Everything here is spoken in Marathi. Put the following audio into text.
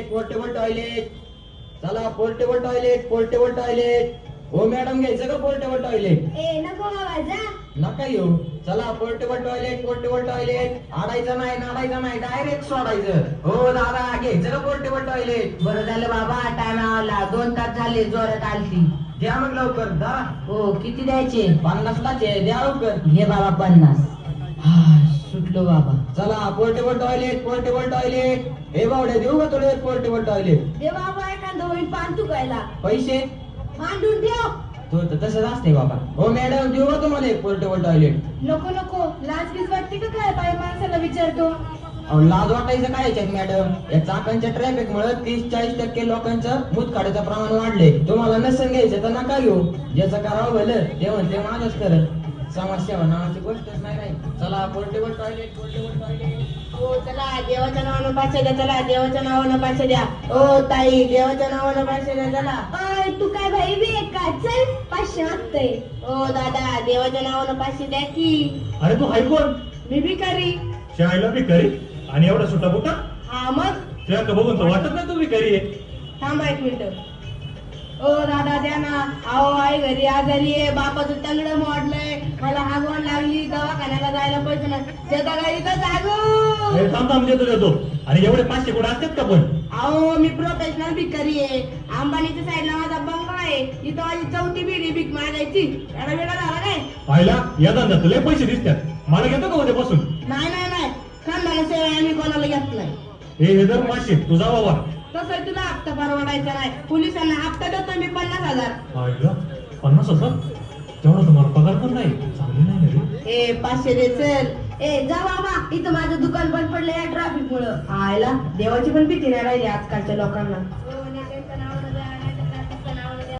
Portable toilet. चला पोर्टेबल टॉयलेट, पोर्टेबल टॉयलेट. हो मॅडम, घ्यायचं का पोर्टेबल टॉयलेट? ए नको बाबा जा. नका येऊ. चला पोर्टेबल टॉयलेट, पोर्टेबल टॉयलेट. आडायचं नाही, नाडायचं नाही, डायरेक्ट सोडायचं. हो दादा, घ्यायचं का पोर्टेबल टॉयलेट? बरं झालं बाबा, टाइम आला. 2 तास झाले, जोरात आलती. द्या मग लवकर दा. हो, किती द्यायचे? 50 लाच आहे, द्या लवकर. हे बाबा 50. हा, सुटलो बाबा. चला पोर्टेबल टॉयलेट, पोर्टेबल टॉयलेट. हे बावड्या, देऊ का तुला एक पोर्टेबल टॉयलेट? दे बाबा एखादं होईल पान चुकायला. पैसे मांडून ठेव. तो तसंच असते बाबा. हो मॅडम, देऊ का तुम्हाला एक पोर्टेबल टॉयलेट? नको नको, लाज बीज वाटते का काय बाई माणसाला विचारतो. अहो, लाज वाटायचं काय याच्यात मॅडम? या चाकांच्या ट्रॅफिक मुळे 30-40% लोकांचं मूतखड्याचं प्रमाण वाढले. तुम्हाला नसेल घ्यायचं तर नका घेऊ. ज्याचं करावं भलं ते म्हणते माझंच करत. समाजसेवा नावाची गोष्टच नाही राहील. चला पोर्टेबल टॉयलेट, पोर्टेबल टॉयलेट. हो चला, देवाच्या नावानं 500 द्या. चला, देवाच्या नावानं 500 द्या. ओ ताई, देवाच्या नावानं 500 द्या. चला. अय तू काय बाई बी एक का? चल 500 मागतय. ओ दादा, देवाच्या नावानं 500 द्या की. अरे तू हाय कोण? मी भिकारी. शाळेला भिकारी आणि एवढा सुट्टा बुटा? हा मग, तुला का बघून तर वाटत नाही तू भिकारी आहे. थांबा 1 मिनिट. ओ दादा द्या ना. अहो आई घरी आजारी आहे, बापाचं तंगड मोडलंय, मला हागवण लागली, दवाखान्याला जायला पैसे नाही. शेता गाडी तर जागो. अरे थांब देतो. आणि एवढे 500 कुठे असतात का पण? अहो मी प्रोफेशनल भिकारी आहे. अंबानीच्या साईडला माझा बंगला आहे. इथं माझी 4थी पिढी भीक मागायची. एवढा वेळा झाला काय? पाहिला या धंद्यात तुला पैसे दिसतात. मला घेतो का उद्यापासून? नाही खानदाना सेवा आम्ही कोणाला घेत नाही. हे धर 500 तुझा बाबा. तसं तुला हप्ता परवडायचा नाही. पोलिसांना हप्ता देतो मी 50,000. पाहिलं 50,000? तेवढा तुम्हाला पगार पण नाही. चांगली नाही ना रे. ए 500 दे चल. ए जा बाबा, इथं माझं दुकान बंद पडलंय या ट्रॅफिक मुळे. आयला देवाची पण भीती नाही राहिली आजकालच्या लोकांना.